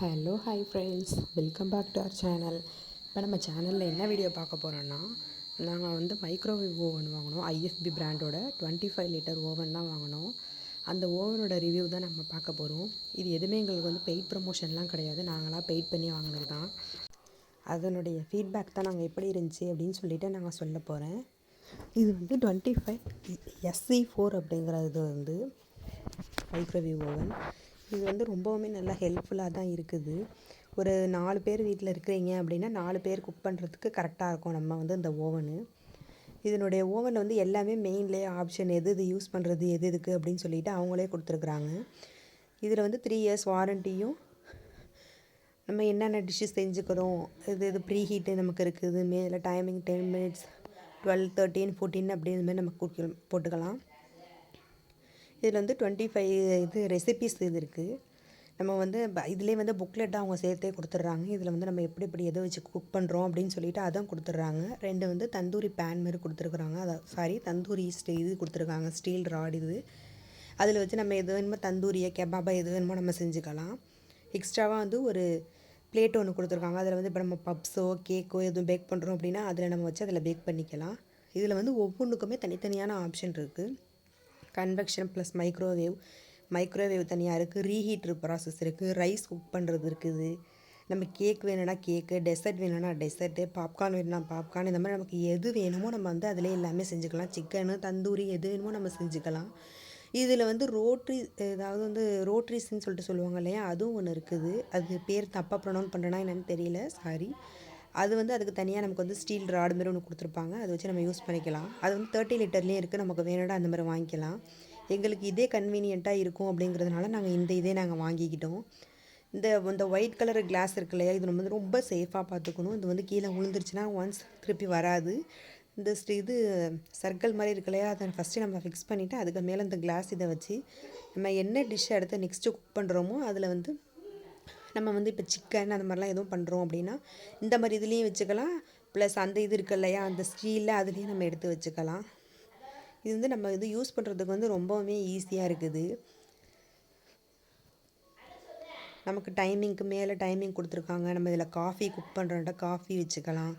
Hello hi friends, welcome back to our channel. இப்போ நம்ம சேனலில் என்ன வீடியோ பார்க்க போகிறோன்னா, நாங்கள் வந்து மைக்ரோவேவ் ஓவன் வாங்கினோம். ஐஎஃப்பி பிராண்டோட 25 லிட்டர் ஓவன் தான் வாங்கினோம். அந்த ஓவனோட ரிவ்யூ தான் நம்ம பார்க்க போகிறோம். இது எதுவுமே எங்களுக்கு வந்து பெய்ட் ப்ரமோஷன்லாம் கிடையாது, நாங்களாம் பெய்ட் பண்ணி வாங்கினது தான். அதனுடைய ஃபீட்பேக் தான் நாங்கள் எப்படி இருந்துச்சு அப்படின்னு சொல்லிவிட்டு நாங்கள் சொல்ல போகிறேன். இது வந்து 25 SC4 அப்படிங்கிறது வந்து மைக்ரோவேவ் ஓவன். இது வந்து ரொம்பவுமே நல்லா ஹெல்ப்ஃபுல்லாக தான் இருக்குது. ஒரு 4 பேர் வீட்டில் இருக்கிறீங்க அப்படின்னா 4 பேர் குக் பண்ணுறதுக்கு கரெக்டாக இருக்கும் நம்ம வந்து இந்த ஓவனு. இதனுடைய ஓவனில் வந்து எல்லாமே மெயின்லேயே ஆப்ஷன் எது யூஸ் பண்ணுறது எது எதுக்கு அப்படின்னு சொல்லிவிட்டு அவங்களே கொடுத்துருக்குறாங்க. இதில் வந்து 3 இயர்ஸ் வாரண்டியும், நம்ம என்னென்ன டிஷ்ஷஸ் செஞ்சுக்கிறோம், இது ப்ரீ ஹீட்டு நமக்கு இருக்குது, மேலே டைமிங் 10 மினிட்ஸ் 12 13 14 அப்படி இதுமாதிரி நம்ம போட்டுக்கலாம். இதில் வந்து 25 ரெசிபீஸ் இது இருக்குது. நம்ம வந்து இதிலே வந்து புக்லெட்டாக அவங்க சேர்த்தே கொடுத்துட்றாங்க. இதில் வந்து நம்ம எப்படி எதை வச்சு குக் பண்ணுறோம் அப்படின்னு சொல்லிட்டு அதான் கொடுத்துட்றாங்க. 2 வந்து தந்தூரி பேன் மாதிரி கொடுத்துருக்குறாங்க. தந்தூரி இது கொடுத்துருக்காங்க, ஸ்டீல் ராட் இது. அதில் வச்சு நம்ம எது வேணுமோ தந்தூரியை கெபாபா எது வேணுமோ நம்ம செஞ்சுக்கலாம். எக்ஸ்ட்ராவாக வந்து ஒரு பிளேட் ஒன்று கொடுத்துருக்காங்க. அதில் வந்து இப்போ நம்ம பப்ஸோ கேக்கோ எதுவும் பேக் பண்ணுறோம் அப்படின்னா அதில் நம்ம வச்சு அதில் பேக் பண்ணிக்கலாம். இதில் வந்து ஒவ்வொன்றுக்குமே தனித்தனியான ஆப்ஷன் இருக்குது. கன்வெக்ஷன் ப்ளஸ் மைக்ரோவேவ் தனியாக இருக்குது. ரீஹீட்ரு ப்ராசஸ் இருக்குது. ரைஸ் குக் பண்ணுறது இருக்குது. நம்ம கேக் வேணும்னா கேக்கு, டெசர்ட் வேணும்னா டெசர்ட்டு, பாப்கார்ன் வேணும்னா பாப்கார்ன், இந்த மாதிரி நமக்கு எது வேணுமோ நம்ம வந்து அதிலே எல்லாமே செஞ்சுக்கலாம். சிக்கனு, தந்தூரி எது வேணுமோ நம்ம செஞ்சுக்கலாம். இதில் வந்து ரோட்ரிஸ்ன்னு சொல்லிட்டு சொல்லுவாங்க இல்லையா, அதுவும் ஒன்று இருக்குது. அது பேர் தப்பாக ப்ரொனவுன்ஸ் பண்ணுறேன்னா என்னென்னு தெரியல, சாரி. அது வந்து அதுக்கு தனியாக நமக்கு வந்து ஸ்டீல் ராடு மாதிரி ஒன்று கொடுத்துருப்பாங்க. அதை வச்சு நம்ம யூஸ் பண்ணிக்கலாம். அது வந்து 30 லிட்டர்லேயும் இருக்குது. நமக்கு வேணும்னா அந்த மாதிரி வாங்கிக்கலாம். எங்களுக்கு இதே கன்வீனியண்ட்டாக இருக்கும் அப்படிங்கிறதுனால நாங்கள் இதே நாங்கள் வாங்கிக்கிட்டோம். இந்த ஒயிட் கலர் கிளாஸ் இருக்கு இல்லையா, இது நம்ம வந்து ரொம்ப சேஃபாக பார்த்துக்கணும். இது வந்து கீழே விழுந்துருச்சுன்னா ஒன்ஸ் திருப்பி வராது. இது சர்க்கிள் மாதிரி இருக்கு இல்லையா, அதை ஃபஸ்ட்டு நம்ம ஃபிக்ஸ் பண்ணிவிட்டு அதுக்கு மேலே இந்த கிளாஸ் இதை வச்சு நம்ம என்ன டிஷ்ஷை அடுத்து நெக்ஸ்ட்டு குக் பண்ணுறோமோ அதில் வந்து நம்ம வந்து இப்போ சிக்கன் அந்த மாதிரிலாம் எதுவும் பண்ணுறோம் அப்படின்னா இந்த மாதிரி இதுலேயும் வச்சுக்கலாம். ப்ளஸ் அந்த இது இருக்கு இல்லையா, அந்த ஸ்டீலில் அதுலேயும் நம்ம எடுத்து வச்சுக்கலாம். இது வந்து நம்ம இது யூஸ் பண்ணுறதுக்கு வந்து ரொம்பவுமே ஈஸியாக இருக்குது. நமக்கு டைமிங்க்கு மேலே டைமிங் கொடுத்துருக்காங்க. நம்ம இதில் காஃபி குக் பண்ணுறோம்னா காஃபி வச்சுக்கலாம்.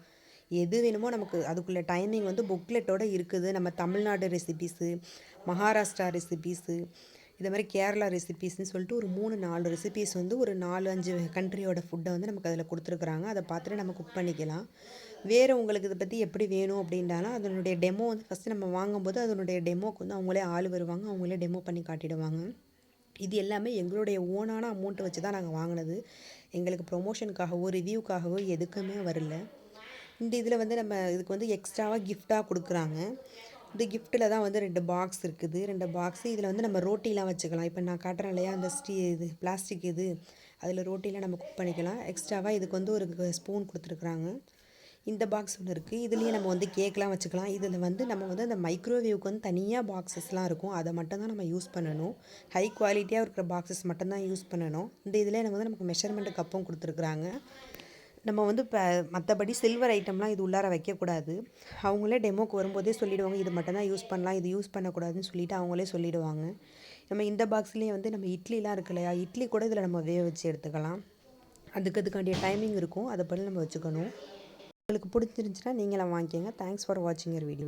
எது வேணுமோ நமக்கு அதுக்குள்ளே டைமிங் வந்து புக்லெட்டோடு இருக்குது. நம்ம தமிழ்நாடு ரெசிபீஸு, மகாராஷ்டிரா ரெசிபீஸு, இது மாதிரி கேரளா ரெசிபீஸ்ன்னு சொல்லிட்டு ஒரு 3-4 ரெசிபீஸ் வந்து ஒரு 4-5 கண்ட்ரியோட ஃபுட்டை வந்து நமக்கு அதில் கொடுத்துருக்குறாங்க. அதை பார்த்துட்டு நம்ம குக் பண்ணிக்கலாம். வேறு உங்களுக்கு இதை பற்றி எப்படி வேணும் அப்படின்றாலும் அதனுடைய டெமோ வந்து ஃபஸ்ட்டு நம்ம வாங்கும்போது அதனுடைய டெமோக்கு வந்து அவங்களே ஆள் வருவாங்க, அவங்களே டெமோ பண்ணி காட்டிடுவாங்க. இது எல்லாமே எங்களுடைய ஓனான அமௌண்ட்டை வச்சு தான் நாங்கள் வாங்கினது. எங்களுக்கு ப்ரொமோஷனுக்காகவோ ரிவ்யூக்காகவோ எதுக்குமே வரல. இந்த இதில் வந்து நம்ம இதுக்கு வந்து எக்ஸ்ட்ராவாக கிஃப்டாக கொடுக்குறாங்க. இந்த கிஃப்ட்டில் தான் வந்து 2 பாக்ஸ் இருக்குது. 2 பாக்ஸு இதில் வந்து நம்ம ரோட்டிலாம் வச்சுக்கலாம். இப்போ நான் காட்டுறேன் இல்லையா, அந்த பிளாஸ்டிக் இது அதில் ரோட்டிலாம் நம்ம குக் பண்ணிக்கலாம். எக்ஸ்ட்ராவாக இதுக்கு வந்து ஒரு ஸ்பூன் கொடுத்துருக்குறாங்க. இந்த பாக்ஸ் ஒன்று இருக்குது. இதுலேயே நம்ம வந்து கேக்லாம் வச்சுக்கலாம். இதில் வந்து நம்ம வந்து அந்த மைக்ரோவேவுக்கு வந்து தனியாக பாக்ஸஸ்லாம் இருக்கும். அதை மட்டும் தான் நம்ம யூஸ் பண்ணணும். ஹை குவாலிட்டியாக இருக்கிற பாக்ஸஸ் மட்டும்தான் யூஸ் பண்ணணும். இந்த இதில் நம்ம வந்து நமக்கு மெஷர்மெண்ட் கப்பும் கொடுத்துருக்குறாங்க. நம்ம வந்து இப்போ மற்றபடி சில்வர் ஐட்டம்லாம் இது உள்ளார வைக்கக்கூடாது. அவங்களே டெமோக்கு வரும்போதே சொல்லிவிடுவாங்க, இது மட்டும்தான் யூஸ் பண்ணலாம், இது யூஸ் பண்ணக்கூடாதுன்னு சொல்லிவிட்டு அவங்களே சொல்லிவிடுவாங்க. நம்ம இந்த பாக்ஸ்லேயே வந்து நம்ம இட்லிலாம் இருக்கு இல்லையா, இட்லி கூட இதில் நம்ம வேக வச்சு எடுத்துக்கலாம். அதுக்காண்டிய டைமிங் இருக்கும், அதை பண்ணி நம்ம வச்சுக்கணும். உங்களுக்கு பிடிச்சிருந்துச்சுன்னா நீங்களாம் வாங்கிக்கோங்க. தேங்க்ஸ் ஃபார் வாட்சிங் யுவர் வீடியோ.